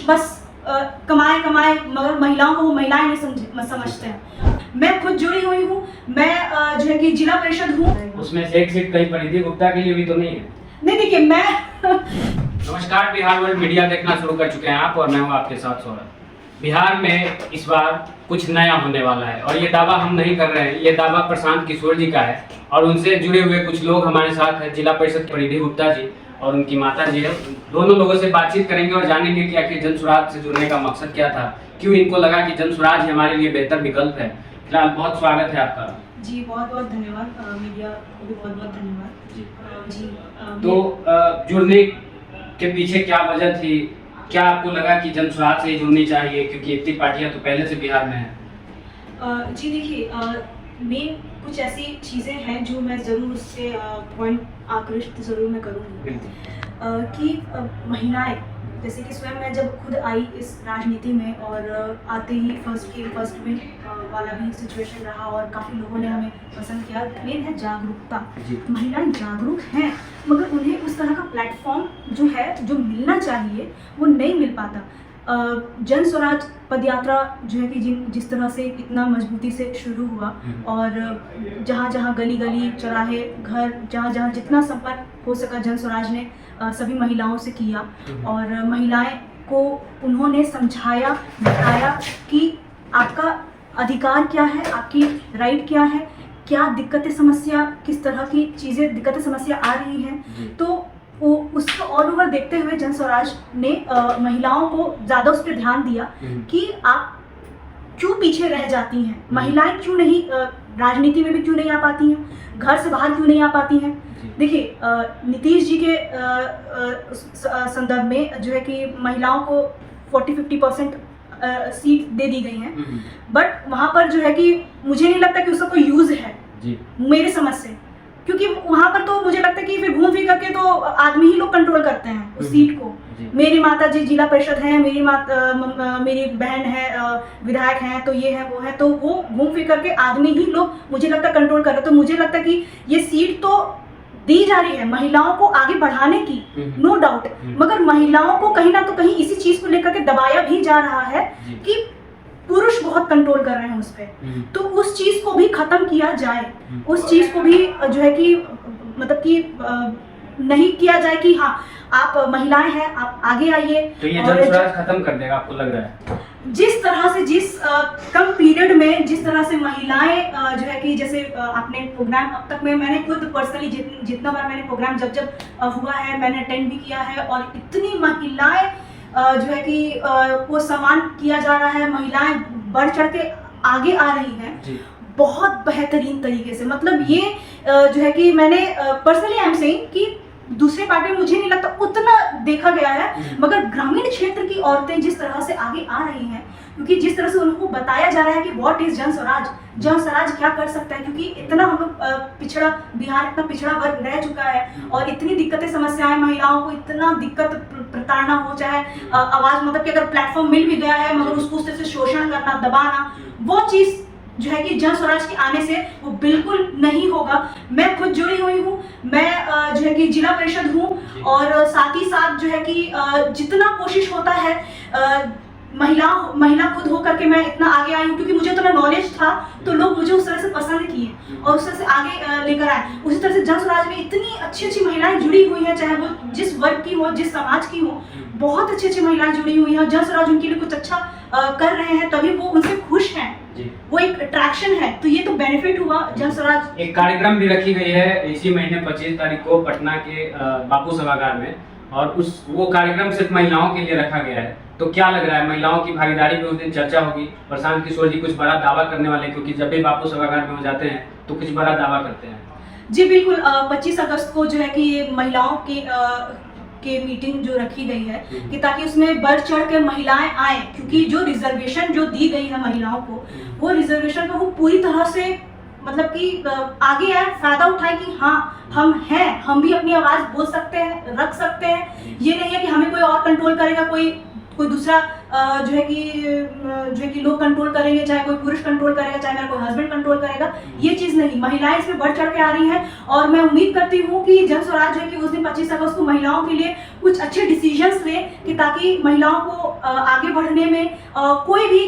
बस कमाए कमाए, मगर महिलाओं को वो महिलाएं नहीं समझते हैं। मैं खुद जुड़ी हुई हूँ, मैं जो है कि जिला परिषद हूँ। उसमें से एक सीट कहीं परिधि गुप्ता के लिए भी तो नहीं है? नहीं, देखिए मैं नमस्कार, बिहार वर्ल्ड मीडिया देखना शुरू कर चुके हैं आप, और मैं हूँ आपके साथ सौरभ। बिहार में इस बार कुछ नया होने वाला है, और ये दावा हम नहीं कर रहे हैं, ये दावा प्रशांत किशोर जी का है, और उनसे जुड़े हुए कुछ लोग हमारे साथ हैं। जिला परिषद परिधि गुप्ता जी और उनकी माता जी है। दोनों लोगों से बातचीत करेंगे और जानेंगे कि आखिर जन स्वराज से जुड़ने का मकसद क्या था, क्यों इनको लगा कि जन स्वराज ही हमारे लिए बेहतर विकल्प है। फिलहाल बहुत स्वागत है आपका। जी, बहुत बहुत धन्यवाद, मीडिया को भी बहुत बहुत धन्यवाद जी। तो जुड़ने के पीछे क्या वजह थी? क्या आपको लगा कि जन स्वराज से ही जुड़नी चाहिए, क्योंकि इतनी पार्टियां तो पहले से बिहार में हैं? जी देखिए, मेन कुछ ऐसी चीज़ें हैं जो मैं ज़रूर उससे पॉइंट आकृष्ट ज़रूर मैं करूँगी कि महिलाएं, जैसे कि स्वयं मैं जब खुद आई इस राजनीति में, और आते ही फर्स्ट में वाला भी सिचुएशन रहा, और काफ़ी लोगों ने हमें पसंद किया। मेन है जागरूकता। महिलाएं जागरूक हैं, मगर उन्हें उस तरह का प्लेटफॉर्म जो है, जो मिलना चाहिए, वो नहीं मिल पाता। जन स्वराज पदयात्रा जो है कि जिस तरह से इतना मजबूती से शुरू हुआ, और जहाँ जहाँ गली गली चौराहे घर, जहाँ जहाँ जितना संपर्क हो सका जन स्वराज ने सभी महिलाओं से किया, और महिलाएं को उन्होंने समझाया, बताया कि आपका अधिकार क्या है, आपकी राइट क्या है, क्या दिक्कतें समस्या, किस तरह की चीज़ें दिक्कतें समस्या आ रही हैं। तो वो उसको ऑल ओवर देखते हुए जन स्वराज ने महिलाओं को ज़्यादा उस पर ध्यान दिया कि आप क्यों पीछे रह जाती हैं, महिलाएं क्यों नहीं राजनीति में भी क्यों नहीं आ पाती हैं, घर से बाहर क्यों नहीं आ पाती हैं। देखिए, नीतीश जी के संदर्भ में जो है कि महिलाओं को 40-50% सीट दे दी गई हैं, बट वहाँ पर जो है कि मुझे नहीं लगता कि उसका कोई यूज़ है मेरे समझ से, क्योंकि वहाँ पर तो मुझे लगता है कि फिर घूम फिर करके तो आदमी ही लोग कंट्रोल करते हैं उस सीट को। मेरी माता जी जिला परिषद हैं, मेरी बहन है विधायक हैं, तो ये है वो है, तो वो घूम फिर करके आदमी ही लोग मुझे लगता है कंट्रोल कर रहे। तो मुझे लगता है कि ये सीट तो दी जा रही है महिलाओं को आगे बढ़ाने की, नो डाउट, मगर महिलाओं को कहीं ना तो कहीं इसी चीज को लेकर के दबाया भी जा रहा है कि पुरुष बहुत कंट्रोल कर रहे हैं उस पर। तो उस चीज को भी खत्म किया जाए, उस चीज को भी जो है कि मतलब कि नहीं किया जाए कि हाँ आप महिलाएं हैं, आप आगे आइए। तो ये जन स्वराज खत्म कर देगा आपको लग रहा है? जिस तरह से जिस कम पीरियड में जिस तरह से महिलाएं जो है कि जैसे आपने प्रोग्राम अब तक में, मैंने खुद पर्सनली जितना बार मैंने प्रोग्राम जब हुआ है मैंने अटेंड भी किया है, और इतनी महिलाएं जो है कि वो सम्मान किया जा रहा है, महिलाएं बढ़ चढ़ के आगे आ रही हैं बहुत बेहतरीन तरीके से। मतलब ये जो है कि मैंने पर्सनली आई एम सेइंग कि दूसरे पार्टी में मुझे नहीं लगता उतना देखा गया है, मगर ग्रामीण क्षेत्र की औरतें जिस तरह से आगे आ रही हैं, क्योंकि जिस तरह से उनको बताया जा रहा है कि व्हाट इज जन स्वराज, जन स्वराज क्या कर सकता है, क्योंकि इतना हम लोग पिछड़ा, बिहार इतना पिछड़ा वर्ग रह चुका है, और इतनी दिक्कतें समस्याएं महिलाओं को, इतना दिक्कत प्रताड़ना हो, चाहे आवाज, मतलब कि अगर प्लेटफॉर्म मिल भी गया है मगर उसको उस तरह से शोषण करना, दबाना, वो चीज जो है कि जन स्वराज के आने से वो बिल्कुल नहीं होगा। मैं खुद जुड़ी हुई हूँ, मैं जो है कि जिला परिषद हूँ, और साथ ही साथ जो है कि जितना कोशिश होता है महिला खुद होकर के मैं इतना आगे आई हूँ, क्योंकि मुझे तो नॉलेज था, तो लोग मुझे उस तरह से पसंद किए और उस तरह से आगे लेकर आए। उसी तरह से जन स्वराज में इतनी अच्छी अच्छी महिलाएं जुड़ी हुई हैं, चाहे वो जिस वर्ग की हो, जिस समाज की हो, बहुत अच्छी अच्छी महिलाएं जुड़ी हुई हैं। जन स्वराज उनके लिए कुछ अच्छा कर रहे हैं, तभी वो उनसे खुश हैं, वो एक अट्रैक्शन है, तो ये तो बेनिफिट हुआ जन स्वराज। एक कार्यक्रम भी रखी गई है इसी महीने 25 तारीख को पटना के बापू सभागार में, और वो कार्यक्रम सिर्फ महिलाओं के लिए रखा गया है। तो क्या लग रहा है, महिलाओं की भागीदारी पे उस दिन चर्चा होगी? प्रशांत किशोर जी कुछ बड़ा दावा करने वाले हैं, क्योंकि जब भी बापू सभागार में हो जाते हैं तो कुछ बड़ा दावा करते हैं। जी बिल्कुल, 25 अगस्त को जो है कि ये महिलाओं के मीटिंग जो रखी गई है, कि ताकि उसमें बढ़ चढ़ के महिलाएं आए, क्योंकि जो रिजर्वेशन जो दी गई है महिलाओं को, वो रिजर्वेशन का वो पूरी तरह से मतलब कि आगे आए, फायदा उठाए कि हाँ हम हैं, हम भी अपनी आवाज बोल सकते हैं, रख सकते हैं। ये नहीं है कि हमें कोई और कंट्रोल करेगा, कोई कोई दूसरा जो है कि लोग कंट्रोल करेंगे, चाहे कोई पुरुष कंट्रोल करेगा, चाहे मेरा कोई हस्बैंड कंट्रोल करेगा, ये चीज़ नहीं। महिलाएं इसमें बढ़ चढ़ के आ रही हैं और मैं उम्मीद करती हूँ कि जन स्वराज जो है कि उस दिन 25 अगस्त को महिलाओं के लिए कुछ अच्छे डिसीजंस ले, कि ताकि महिलाओं को आगे बढ़ने में कोई भी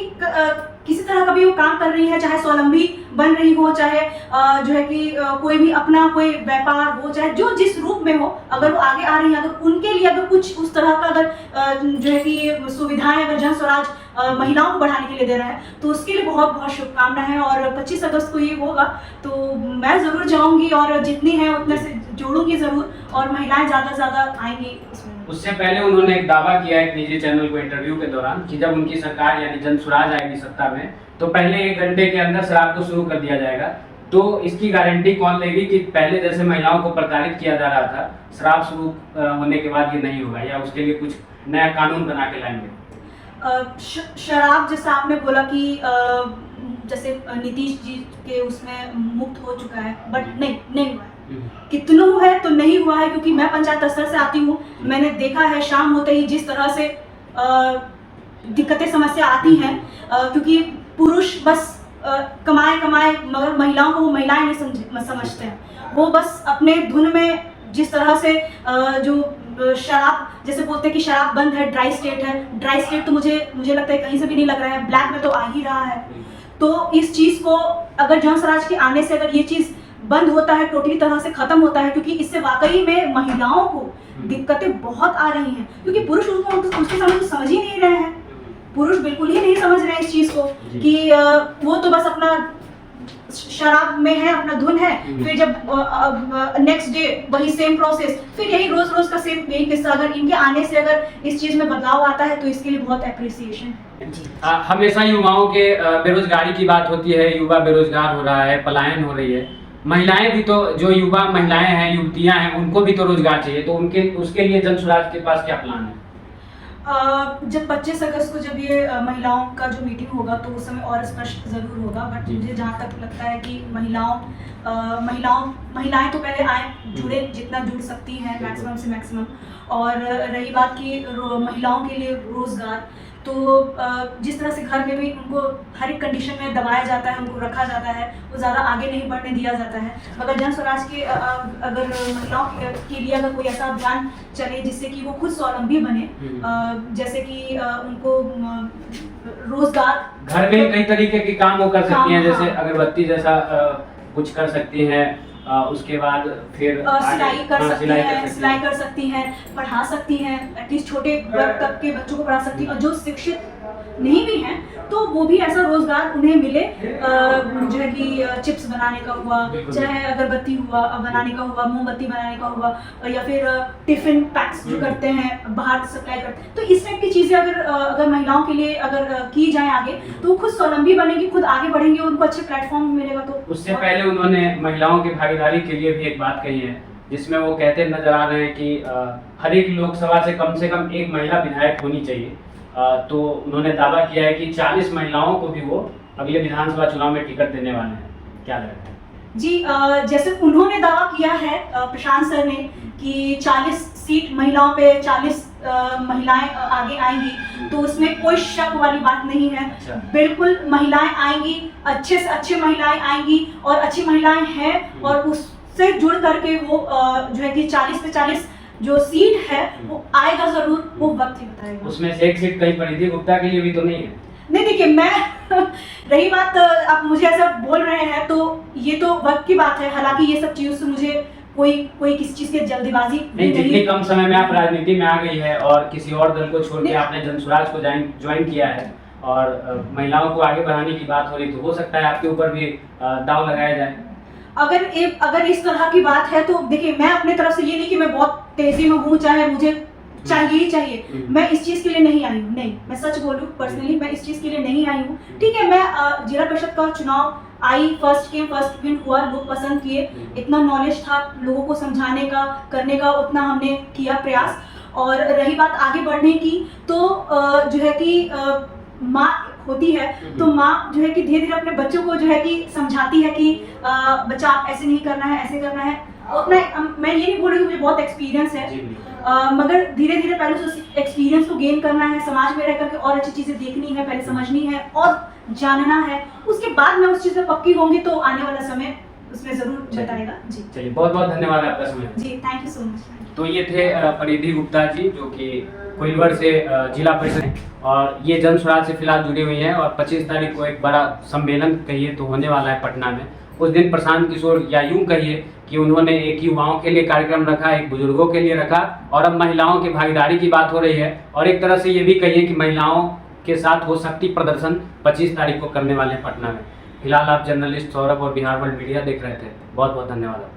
किसी तरह का भी वो काम कर रही है, चाहे स्वावलंबी बन रही हो, चाहे जो है कि कोई भी अपना कोई व्यापार हो, चाहे जो जिस रूप में हो, अगर वो आगे आ रही है, अगर उनके लिए अगर कुछ उस तरह का अगर जो है कि सुविधाएं अगर जन स्वराज महिलाओं को बढ़ाने के लिए दे रहा है, तो उसके लिए बहुत बहुत शुभकामनाएं। और 25 अगस्त को ये होगा तो मैं ज़रूर जाऊंगी और जितनी है उतने से जोड़ूंगी ज़रूर, और महिलाएं ज़्यादा से ज़्यादा आएंगी इसमें। उससे पहले उन्होंने एक दावा किया एक निजी चैनल को इंटरव्यू के दौरान कि जब उनकी सरकार यानी जन स्वराज आएगी सत्ता में, तो पहले 1 घंटे के अंदर शराब को शुरू कर दिया जाएगा। तो इसकी गारंटी कौन लेगी कि पहले जैसे महिलाओं को प्रताड़ित किया जा रहा था, शराब शुरू होने के बाद ये नहीं होगा, या उसके लिए कुछ नया कानून बना के लाएंगे? शराब जैसा आपने बोला कि जैसे नीतीश जी के उसमें मुक्त हो चुका है, बट नहीं हुआ है। कितनों है तो नहीं हुआ है, क्योंकि मैं पंचायत स्तर से आती हूँ, मैंने देखा है शाम होते ही जिस तरह से दिक्कतें समस्या आती हैं, क्योंकि पुरुष बस कमाए मगर महिलाओं को वो महिलाएं नहीं समझते हैं। वो बस अपने धुन में जिस तरह से जो शराब जैसे बोलते हैं कि शराब बंद है, ड्राई स्टेट है, ड्राई स्टेट तो मुझे लगता है कहीं से भी नहीं लग रहा है, ब्लैक में तो आ ही रहा है। तो इस चीज़ को अगर जन स्वराज के आने से अगर ये चीज़ बंद होता है, टोटली तरह से खत्म होता है, क्योंकि इससे वाकई में महिलाओं को दिक्कतें बहुत आ रही हैं, क्योंकि पुरुष उसके सामने तो समझ ही नहीं रहे हैं। पुरुष बिल्कुल ही नहीं समझ रहे हैं इस चीज़ को कि वो तो बस अपना शराब में है, अपना धुन है, फिर जब नेक्स्ट डे वही सेम प्रोसेस, फिर यही रोज का सेम यही किस्सा। अगर इनके आने से अगर इस चीज़ में बदलाव आता है तो इसके लिए बहुत अप्रिसिएशन है। हमेशा युवाओं के बेरोजगारी की बात होती है, युवा बेरोजगार हो रहा है, पलायन हो रही है। महिलाएं भी तो, जो युवा महिलाएं हैं, युवतियां हैं, उनको भी तो रोजगार चाहिए, तो उसके लिए जन स्वराज के पास क्या प्लान है? जब 25 अगस्त को जब ये महिलाओं का जो मीटिंग होगा तो उस समय और स्पष्ट ज़रूर होगा, बट मुझे जहाँ तक लगता है कि महिलाएं तो पहले आए, जुड़े जितना जुड़ सकती हैं मैक्सिमम से मैक्सिमम। और रही बात की महिलाओं के लिए रोज़गार, तो जिस तरह से घर में भी उनको हर एक कंडीशन में दबाया जाता है, उनको रखा जाता है, वो ज़्यादा आगे नहीं बढ़ने दिया जाता है। मगर जन स्वराज के अगर महिलाओं के लिए अगर कोई ऐसा अभियान चले जिससे कि वो खुद स्वावलंबी बने, जैसे कि उनको रोजगार, घर में कई तरीके के काम वो कर सकती हैं, जैसे अगरबत्ती जैसा कुछ कर सकती हैं, उसके बाद फिर सिलाई कर सकती हैं, पढ़ा सकती हैं, एटलीस्ट छोटे वर्ग तक के बच्चों को पढ़ा सकती हैं। और जो शिक्षित नहीं भी हैं तो वो भी ऐसा रोजगार उन्हें मिले, जो है कि चिप्स बनाने का हुआ, चाहे अगरबत्ती हुआ बनाने का हुआ, मोमबत्ती बनाने का हुआ, या फिर टिफिन पैक्स जो करते हैं बाहर सप्लाई करते हैं। तो इस टाइप की चीज़ें अगर महिलाओं के लिए अगर की जाए आगे, तो वो खुद स्वावलंबी बनेंगी, खुद आगे बढ़ेंगी, उनको अच्छे प्लेटफॉर्म मिलेगा। तो उससे पहले उन्होंने महिलाओं की भागीदारी के लिए भी एक बात कही है, जिसमें वो कहते नजर आ रहे हैं कि हर एक लोकसभा से कम एक महिला विधायक होनी चाहिए। तो उन्होंने दावा किया है कि 40 महिलाओं को भी वो अगले विधानसभा चुनाव में टिकट देने वाले हैं, क्या लगता है? जी, जैसे उन्होंने दावा किया है प्रशांत सर ने कि 40 सीट महिलाओं पे 40 महिलाएं आगे आएंगी, तो उसमें कोई शक वाली बात नहीं है। अच्छा। बिल्कुल महिलाएं आएंगी, अच्छे से अच्छे महिलाएं आएंगी, और अच्छी महिलाएं हैं, और उससे जुड़ करके वो जो है कि 40 पे 40 जो सीट है वो आएगा जरूर, वो वक्त ही बताएगा। उसमें से एक सीट कहीं परिधि गुप्ता के लिए भी तो नहीं है? नहीं, देखिए, मैं रही बात आप मुझे ऐसा बोल रहे हैं तो ये तो वक्त की बात है। हालांकि ये सब चीज़ों से मुझे कोई किसी चीज़ की जल्दीबाजी नहीं। जितनी कम समय में आप राजनीति में आ गई है और किसी और दल को छोड़ के आपने जन स्वराज को ज्वाइन किया है और महिलाओं को आगे बढ़ाने की बात हो रही, तो हो सकता है आपके ऊपर भी दाव लगाया जाए। अगर इस तरह की बात है तो देखिए, मैं अपने तरफ से ये नहीं कि मैं बहुत तेजी में हूँ, चाहे मुझे चाहिए ही चाहिए, मैं इस चीज़ के लिए नहीं आई हूँ। नहीं, मैं सच बोलूँ, पर्सनली मैं इस चीज़ के लिए नहीं आई हूँ। ठीक है, मैं जिला परिषद का चुनाव आई, फर्स्ट विन हुआ, लोग पसंद किए, इतना नॉलेज था लोगों को समझाने का, करने का, उतना हमने किया प्रयास। और रही बात आगे बढ़ने की, तो जो है कि माँ होती है, तो माँ जो है कि धीरे धीरे अपने बच्चों को जो है कि समझाती है कि बच्चा आप ऐसे नहीं करना है, ऐसे करना है। उतना मैं ये नहीं बोल रही हूँ मुझे बहुत एक्सपीरियंस है, जी बिल्कुल। मगर धीरे धीरे पहले तो उस एक्सपीरियंस को गेन करना है, समाज में रह करके और अच्छी चीज़ें देखनी है, पहले समझनी है और जानना है, उसके बाद मैं उस चीज़ में पक्की होंगी तो आने वाला समय उसमें ज़रूर बताएगा। जी चलिए, बहुत बहुत धन्यवाद आपका समय। जी, थैंक यू सो मच। तो ये थे परिधि गुप्ता जी, जो कि कोइलवर से जिला परिषद हैं और ये जन स्वराज से फिलहाल जुड़ी हुई हैं और 25 तारीख को एक बड़ा सम्मेलन कहिए तो होने वाला है पटना में। उस दिन प्रशांत किशोर, या यूं कहिए कि उन्होंने एक युवाओं के लिए कार्यक्रम रखा, एक बुजुर्गों के लिए रखा और अब महिलाओं की भागीदारी की बात हो रही है और एक तरह से ये भी कहिए कि महिलाओं के साथ वो शक्ति प्रदर्शन 25 तारीख को करने वाले हैं पटना में। फिलहाल आप जर्नलिस्ट सौरभ और बिहार वर्ल्ड मीडिया देख रहे थे। बहुत बहुत धन्यवाद।